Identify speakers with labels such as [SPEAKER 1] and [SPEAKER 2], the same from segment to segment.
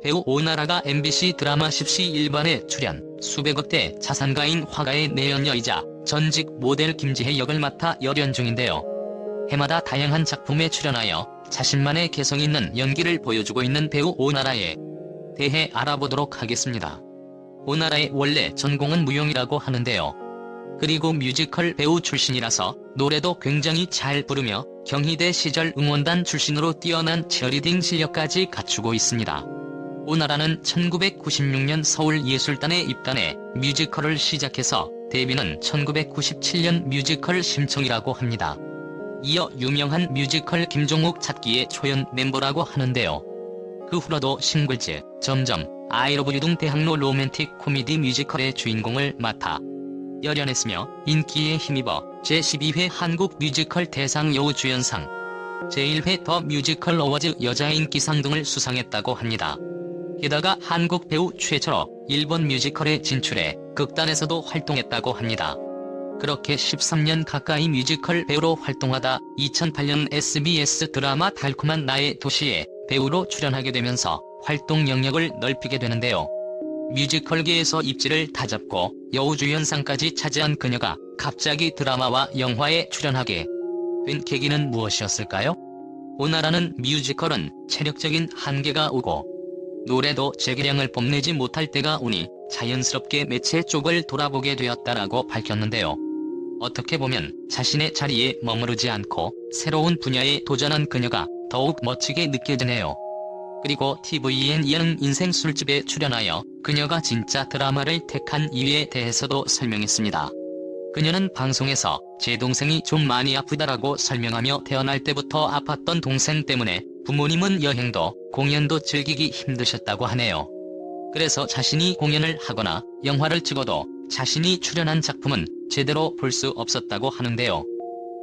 [SPEAKER 1] 배우 오나라가 MBC 드라마 십시 일반에 출연, 수백억대 자산가인 화가의 내연녀이자 전직 모델 김지혜 역을 맡아 열연 중인데요. 해마다 다양한 작품에 출연하여 자신만의 개성 있는 연기를 보여주고 있는 배우 오나라에 대해 알아보도록 하겠습니다. 오나라의 원래 전공은 무용이라고 하는데요. 그리고 뮤지컬 배우 출신이라서 노래도 굉장히 잘 부르며 경희대 시절 응원단 출신으로 뛰어난 치어리딩 실력까지 갖추고 있습니다. 오나라는 1996년 서울예술단에 입단해 뮤지컬을 시작해서 데뷔는 1997년 뮤지컬 심청이라고 합니다. 이어 유명한 뮤지컬 김종욱 찾기의 초연 멤버라고 하는데요. 그 후로도 싱글즈, 점점, I Love You 등 대학로 로맨틱 코미디 뮤지컬의 주인공을 맡아 열연했으며 인기에 힘입어 제12회 한국 뮤지컬 대상 여우주연상, 제1회 더 뮤지컬 어워즈 여자인기상 등을 수상했다고 합니다. 게다가 한국 배우 최초로 일본 뮤지컬에 진출해 극단에서도 활동했다고 합니다. 그렇게 13년 가까이 뮤지컬 배우로 활동하다 2008년 SBS 드라마 달콤한 나의 도시에 배우로 출연하게 되면서 활동 영역을 넓히게 되는데요. 뮤지컬계에서 입지를 다잡고 여우주연상까지 차지한 그녀가 갑자기 드라마와 영화에 출연하게 된 계기는 무엇이었을까요? 오나라는 뮤지컬은 체력적인 한계가 오고 노래도 재기량을 뽐내지 못할 때가 오니 자연스럽게 매체 쪽을 돌아보게 되었다라고 밝혔는데요. 어떻게 보면 자신의 자리에 머무르지 않고 새로운 분야에 도전한 그녀가 더욱 멋지게 느껴지네요. 그리고 TVN 예능 인생 술집에 출연하여 그녀가 진짜 드라마를 택한 이유에 대해서도 설명했습니다. 그녀는 방송에서 제 동생이 좀 많이 아프다라고 설명하며 태어날 때부터 아팠던 동생 때문에 부모님은 여행도 공연도 즐기기 힘드셨다고 하네요. 그래서 자신이 공연을 하거나 영화를 찍어도 자신이 출연한 작품은 제대로 볼 수 없었다고 하는데요.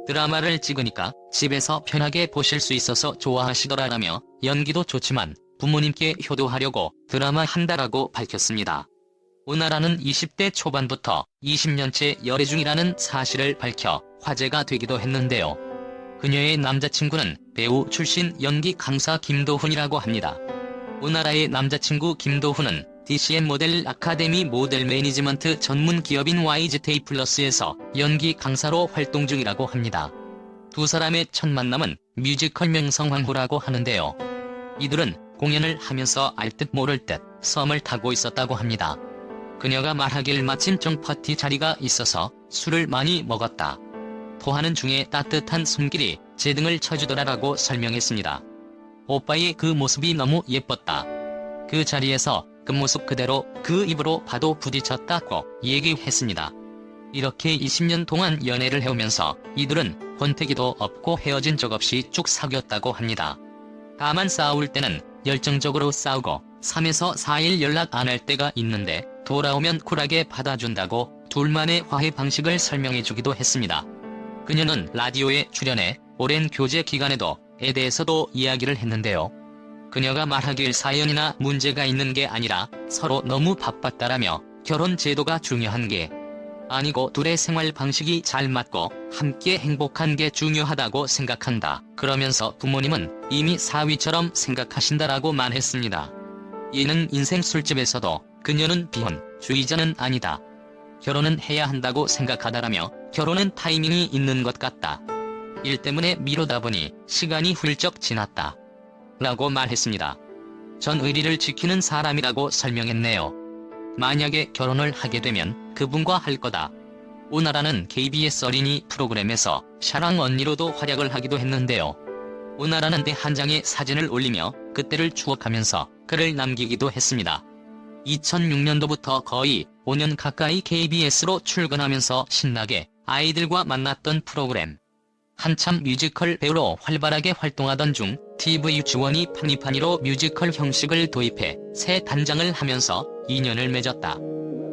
[SPEAKER 1] 드라마를 찍으니까 집에서 편하게 보실 수 있어서 좋아하시더라라며 연기도 좋지만 부모님께 효도하려고 드라마 한다라고 밝혔습니다. 오나라는 20대 초반부터 20년째 열애 중이라는 사실을 밝혀 화제가 되기도 했는데요. 그녀의 남자친구는 배우 출신 연기 강사 김도훈이라고 합니다. 오나라의 남자친구 김도훈은 DCM 모델 아카데미 모델 매니지먼트 전문 기업인 YGT플러스에서 연기 강사로 활동 중이라고 합니다. 두 사람의 첫 만남은 뮤지컬 명성황후라고 하는데요. 이들은 공연을 하면서 알 듯 모를 듯 썸을 타고 있었다고 합니다. 그녀가 말하길 마침 정파티 자리가 있어서 술을 많이 먹었다. 토하는 중에 따뜻한 손길이 제 등을 쳐주더라라고 설명했습니다. 오빠의 그 모습이 너무 예뻤다. 그 자리에서 그 모습 그대로 그 입으로 봐도 부딪혔다고 얘기했습니다. 이렇게 20년 동안 연애를 해오면서 이들은 권태기도 없고 헤어진 적 없이 쭉 사귀었다고 합니다. 다만 싸울 때는 열정적으로 싸우고 3에서 4일 연락 안 할 때가 있는데 돌아오면 쿨하게 받아준다고 둘만의 화해 방식을 설명해주기도 했습니다. 그녀는 라디오에 출연해 오랜 교제 기간에도 에 대해서도 이야기를 했는데요. 그녀가 말하길 사연이나 문제가 있는 게 아니라 서로 너무 바빴다라며 결혼 제도가 중요한 게 아니고 둘의 생활 방식이 잘 맞고 함께 행복한 게 중요하다고 생각한다. 그러면서 부모님은 이미 사위처럼 생각하신다라고 말했습니다. 예능 인생 술집에서도 그녀는 비혼주의자는 아니다. 결혼은 해야 한다고 생각하다라며 결혼은 타이밍이 있는 것 같다. 일 때문에 미루다 보니 시간이 훌쩍 지났다. 라고 말했습니다. 전 의리를 지키는 사람이라고 설명했네요. 만약에 결혼을 하게 되면 그분과 할 거다. 오나라는 KBS 어린이 프로그램에서 샤랑 언니로도 활약을 하기도 했는데요. 오나라는 한 장의 사진을 올리며 그때를 추억하면서 글을 남기기도 했습니다. 2006년도부터 거의 5년 가까이 KBS로 출근하면서 신나게 아이들과 만났던 프로그램. 한참 뮤지컬 배우로 활발하게 활동하던 중 TV 유치원이 파니파니로 뮤지컬 형식을 도입해 새 단장을 하면서 인연을 맺었다.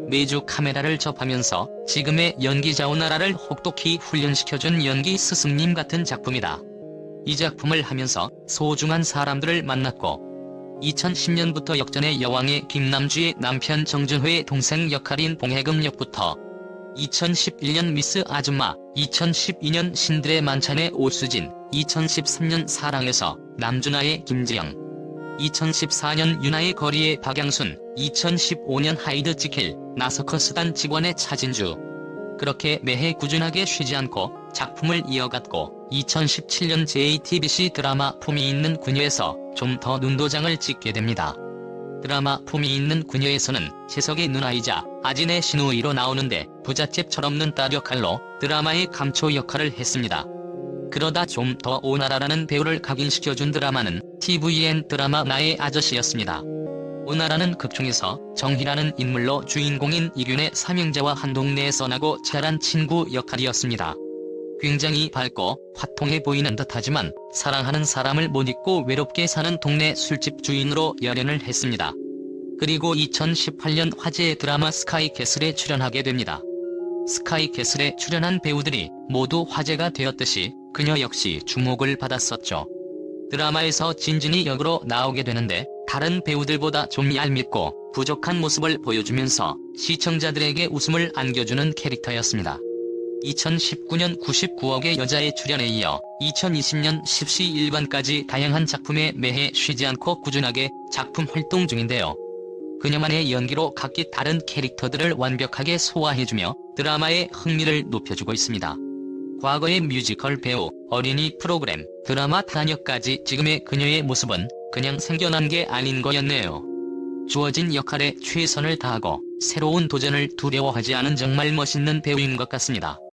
[SPEAKER 1] 매주 카메라를 접하면서 지금의 연기자 오나라를 혹독히 훈련시켜준 연기 스승님 같은 작품이다. 이 작품을 하면서 소중한 사람들을 만났고 2010년부터 역전의 여왕의 김남주의 남편 정준호의 동생 역할인 봉해금 역부터 2011년 미스 아줌마, 2012년 신들의 만찬의 오수진, 2013년 사랑에서 남준하의 김지영, 2014년 유나의 거리의 박양순, 2015년 하이드 지킬, 나서커스단 직원의 차진주. 그렇게 매해 꾸준하게 쉬지 않고 작품을 이어갔고 2017년 JTBC 드라마 품이 있는 그녀에서 좀 더 눈도장을 찍게 됩니다. 드라마 품이 있는 그녀에서는 재석의 누나이자 아진의 신우이로 나오는데 부잣집 철없는 딸 역할로 드라마의 감초 역할을 했습니다. 그러다 좀 더 오나라라는 배우를 각인시켜준 드라마는 TVN 드라마 나의 아저씨였습니다. 오나라는 극중에서 정희라는 인물로 주인공인 이균의 삼형제와 한 동네에서 나고 자란 친구 역할이었습니다. 굉장히 밝고 화통해 보이는 듯하지만 사랑하는 사람을 못 잊고 외롭게 사는 동네 술집 주인으로 열연을 했습니다. 그리고 2018년 화제의 드라마 스카이캐슬에 출연하게 됩니다. 스카이캐슬에 출연한 배우들이 모두 화제가 되었듯이 그녀 역시 주목을 받았었죠. 드라마에서 진진이 역으로 나오게 되는데 다른 배우들보다 좀 얄밉고 부족한 모습을 보여주면서 시청자들에게 웃음을 안겨주는 캐릭터였습니다. 2019년 99억의 여자의 출연에 이어 2020년 10시 1반까지 다양한 작품에 매해 쉬지 않고 꾸준하게 작품 활동 중인데요. 그녀만의 연기로 각기 다른 캐릭터들을 완벽하게 소화해주며 드라마의 흥미를 높여주고 있습니다. 과거의 뮤지컬 배우, 어린이 프로그램, 드라마 단역까지 지금의 그녀의 모습은 그냥 생겨난 게 아닌 거였네요. 주어진 역할에 최선을 다하고 새로운 도전을 두려워하지 않은 정말 멋있는 배우인 것 같습니다.